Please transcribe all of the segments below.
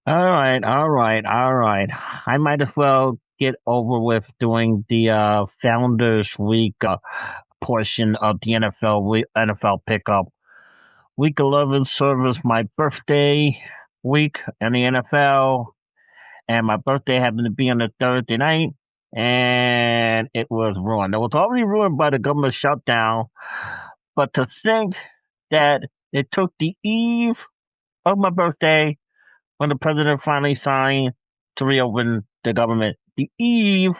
All right. I might as well get over with doing the Founders Week portion of the NFL pickup. Week 11 served as my birthday week in the NFL, and my birthday happened to be on a Thursday night, and it was ruined. It was already ruined by the government shutdown, but to think that it took the eve of my birthday when the president finally signed to reopen the government, the eve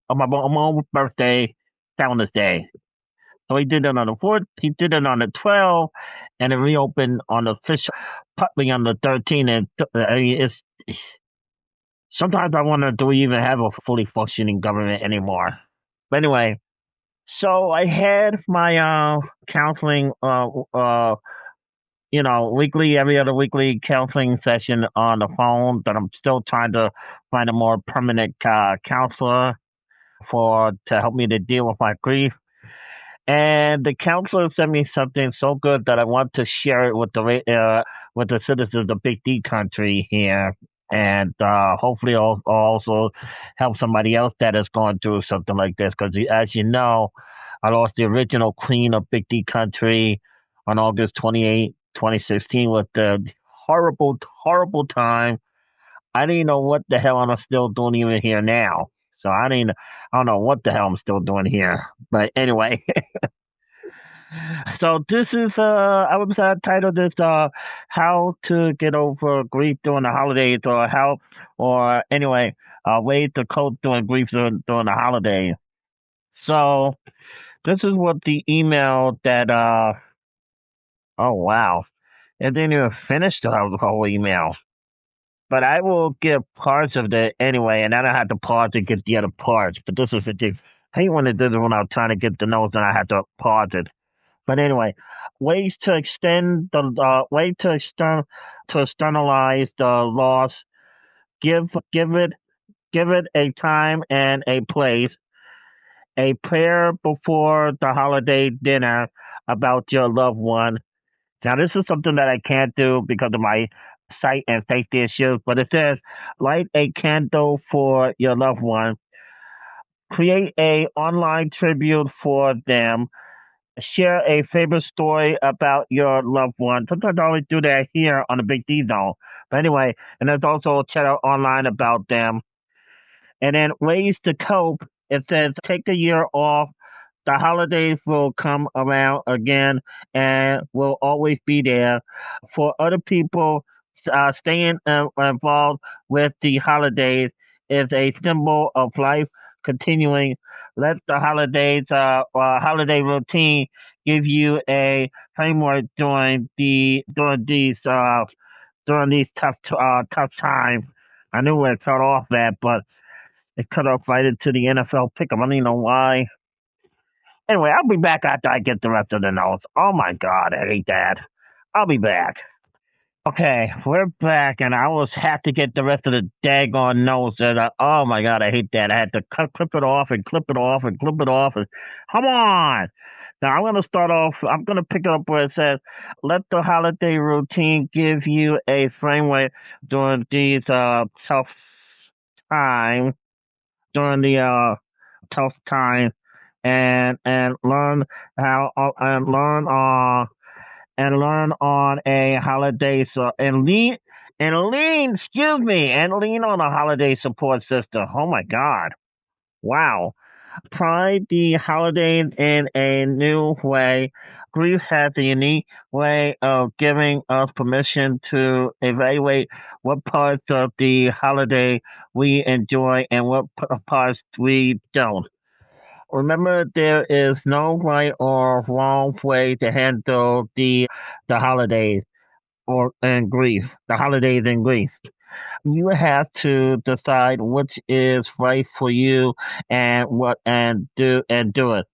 of my own birthday, Founders Day. So he did it on the 4th, he did it on the 12th, and it reopened on the official, partly on the 13th. And sometimes I wonder, do we even have a fully functioning government anymore? But anyway, so I had my counseling weekly, every other weekly counseling session on the phone, but I'm still trying to find a more permanent counselor to help me to deal with my grief. And the counselor sent me something so good that I want to share it with the citizens of Big D country here, and hopefully also help somebody else that is going through something like this. Because as you know, I lost the original queen of Big D country on August 2016, with the horrible, horrible time. I didn't know what the hell I'm still doing even here now. So I don't know what the hell I'm still doing here. But anyway, so this is I would title this how to get over grief during the holidays, or how, or anyway, ways to cope during grief during the holidays. So this is what the email that oh wow, it didn't even finish the whole email. But I will give parts of it anyway, and then I have to pause to get the other parts. But this is the thing. I hate when it does it when I'm trying to get the notes and I have to pause it. But anyway, ways to extend the way to externalize the loss. Give it a time and a place. A prayer before the holiday dinner about your loved one. Now, this is something that I can't do because of my sight and safety issues, but it says light a candle for your loved one, create a online tribute for them, share a favorite story about your loved one. Sometimes I only do that here on the Big D Zone. But anyway, and there's also a chat online about them. And then ways to cope. It says take a year off. The holidays will come around again and will always be there. For other people, staying involved with the holidays is a symbol of life continuing. Let the holiday routine give you a framework during these tough times. I knew where it cut off at, but it cut off right into the NFL pickup. I don't even know why. Anyway, I'll be back after I get the rest of the notes. Oh my god, I hate that. I'll be back. Okay, we're back, and I was have to get the rest of the daggone notes. And oh my god, I hate that. I had to clip it off and clip it off and clip it off. And come on. Now I'm gonna start off. I'm gonna pick it up where it says, "Let the holiday routine give you a framework during these tough times." During the tough time, and learn how and learn on a holiday, so and lean on a holiday support system. Oh my god. Wow. Pride the holidays in a new way. Grief has a unique way of giving us permission to evaluate what parts of the holiday we enjoy and what parts we don't. Remember, there is no right or wrong way to handle the holidays the holidays and grief. You have to decide which is right for you and do it.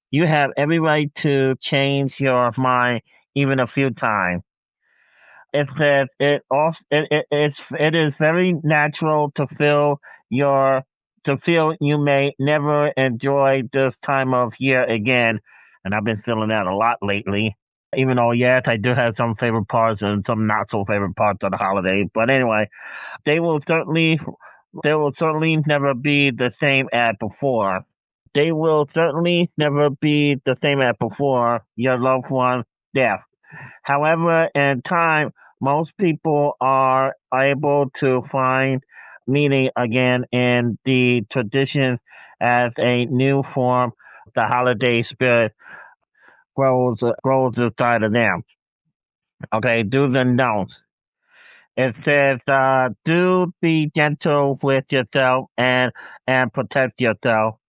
You have every right to change your mind even a few times. It says it is very natural your to feel you may never enjoy this time of year again, and I've been feeling that a lot lately. Even though, yes, I do have some favorite parts and some not so favorite parts of the holiday. But anyway, they will certainly they will certainly never be the same as before. They will certainly never be the same as before your loved one's death. However, in time, most people are able to find meaning again in the tradition as a new form. The holiday spirit grows inside of them. Okay, do's and don'ts. It says, do be gentle with yourself and protect yourself.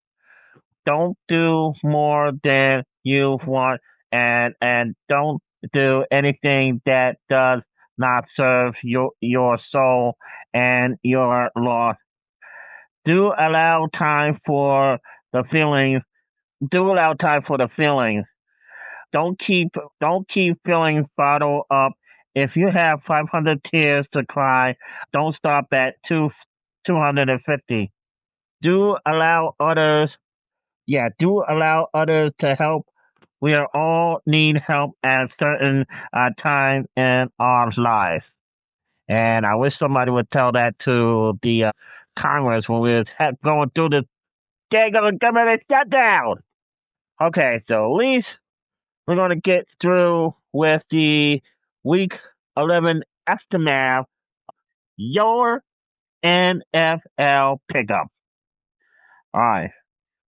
Don't do more than you want, and don't do anything that does not serve your soul and your loss. Do allow time for the feelings. Do allow time for the feelings. Don't keep feelings bottled up. If you have 500 tears to cry, don't stop at 250. Do allow others do allow others to help. We are all need help at certain times in our lives. And I wish somebody would tell that to the Congress when we were going through the daggone government shutdown. Okay, so at least we're going to get through with the week 11 aftermath, your NFL pickup. All right,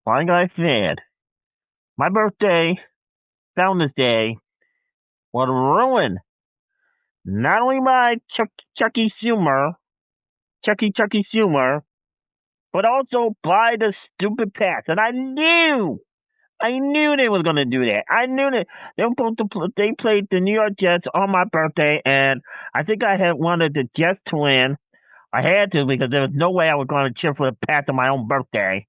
like I said, my birthday, Founders Day, was ruined not only by Chucky Schumer, but also by the stupid Pats. And I knew they was gonna do that. I knew that they were supposed to. They played the New York Jets on my birthday, and I think I had wanted the Jets to win. I had to because there was no way I was going to cheer for the Pats on my own birthday,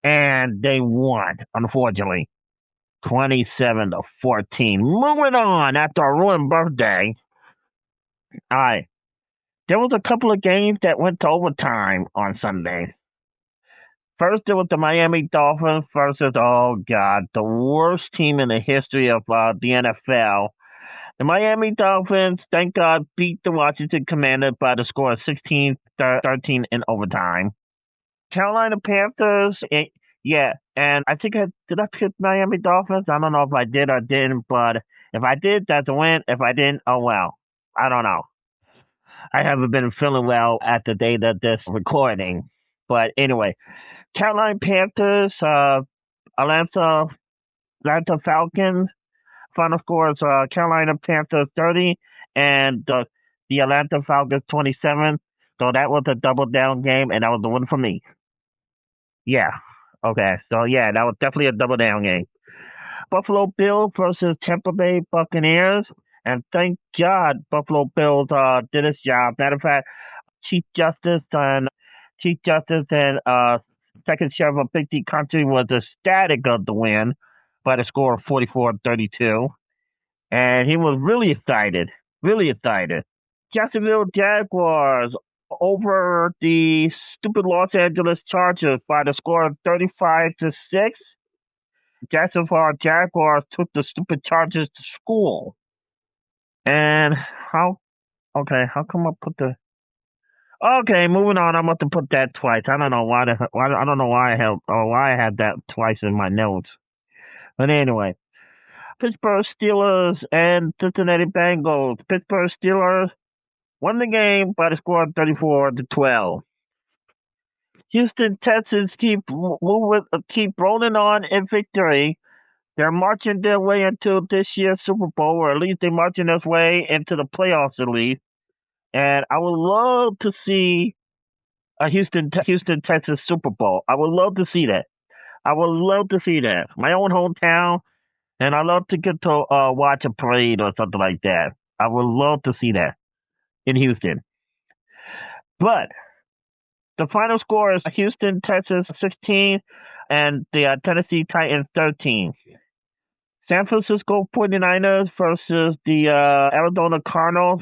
and they won. Unfortunately, 27-14. Moving on after a ruined birthday. All right. There was a couple of games that went to overtime on Sunday. First, there was the Miami Dolphins versus, oh God, the worst team in the history of the NFL. The Miami Dolphins, thank God, beat the Washington Commanders by the score of 16-13 in overtime. Carolina Panthers, yeah, and I think did I pick Miami Dolphins? I don't know if I did or didn't, but if I did, that's a win. If I didn't, oh well. I don't know. I haven't been feeling well at the date of this recording. But anyway, Carolina Panthers, Atlanta, Atlanta Falcons. Final score is Carolina Panthers 30 and the Atlanta Falcons 27. So that was a double down game, and that was the win for me. Yeah. Okay. So yeah, that was definitely a double down game. Buffalo Bills versus Tampa Bay Buccaneers. And thank God Buffalo Bills did its job. Matter of fact, Chief Justice and Second Sheriff of Big D Country was ecstatic of the win by the score of 44-32. And he was really excited. Really excited. Jacksonville Jaguars over the stupid Los Angeles Chargers by the score of 35-6. Jacksonville Jaguars took the stupid Chargers to school. And how come I put the Okay, moving on. I'm going to put that twice. I don't know I don't know why I had that twice in my notes. But anyway, Pittsburgh Steelers and Cincinnati Bengals. Pittsburgh Steelers won the game by the score of 34-12. Houston Texans keep rolling on in victory. They're marching their way into this year's Super Bowl, or at least they're marching their way into the playoffs at least. And I would love to see a Houston Texas Super Bowl. I would love to see that. I would love to see that. My own hometown, and I love to get to watch a parade or something like that. I would love to see that in Houston. But the final score is Houston Texas 16 and the Tennessee Titans 13. San Francisco 49ers versus the Arizona Cardinals.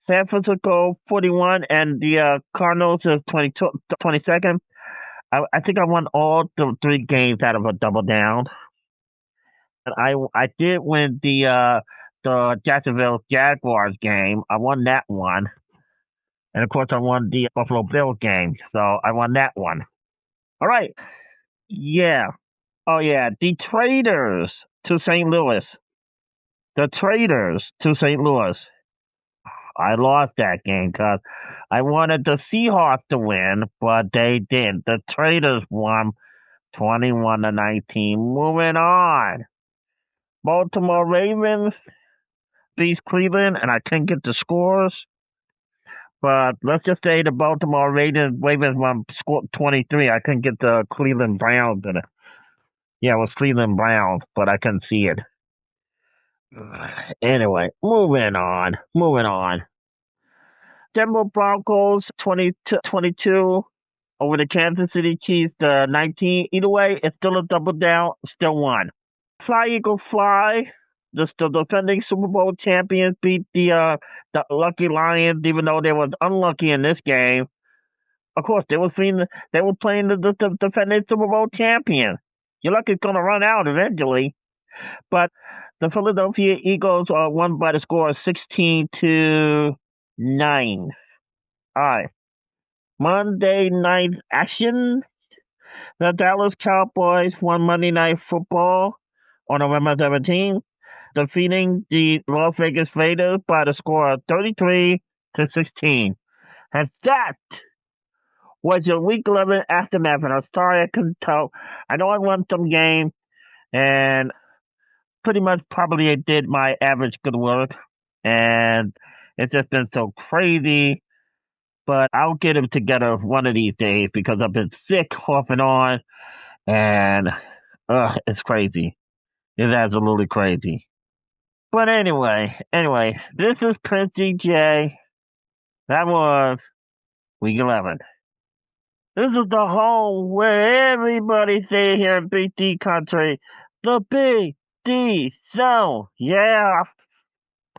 San Francisco 41 and the Cardinals is 22nd. I think I won all the three games out of a double down. I did win the Jacksonville Jaguars game. I won that one, and of course I won the Buffalo Bills game. So I won that one. All right. Yeah. Oh yeah. The Traders to St. Louis. The Traders to St. Louis. I lost that game because I wanted the Seahawks to win, but they didn't. The Traders won 21-19. Moving on. Baltimore Ravens beats Cleveland, and I couldn't get the scores. But let's just say the Baltimore Ravens won score 23. I couldn't get the Cleveland Browns in it. Yeah, it was Cleveland Browns, but I couldn't see it. Anyway, moving on. Moving on. Denver Broncos 22 over the Kansas City Chiefs 19. Either way, it's still a double down, still won. Fly Eagle Fly. The defending Super Bowl champions beat the Lucky Lions, even though they was unlucky in this game. Of course, they were playing the defending Super Bowl champion. Your luck is gonna run out eventually. But the Philadelphia Eagles won by the score of 16-9. All right. Monday night action. The Dallas Cowboys won Monday Night Football on November 17th, defeating the Las Vegas Raiders by the score of 33-16. And that was your Week 11 aftermath. And I'm sorry I couldn't tell. I know I won some games, and pretty much probably did my average good work. And it's just been so crazy. But I'll get them together one of these days because I've been sick off and on. And it's crazy. It's absolutely crazy. But anyway, this is Prince DJ. That was Week 11. This is the home where everybody stay here in Big D country. The Big D Zone. Yeah.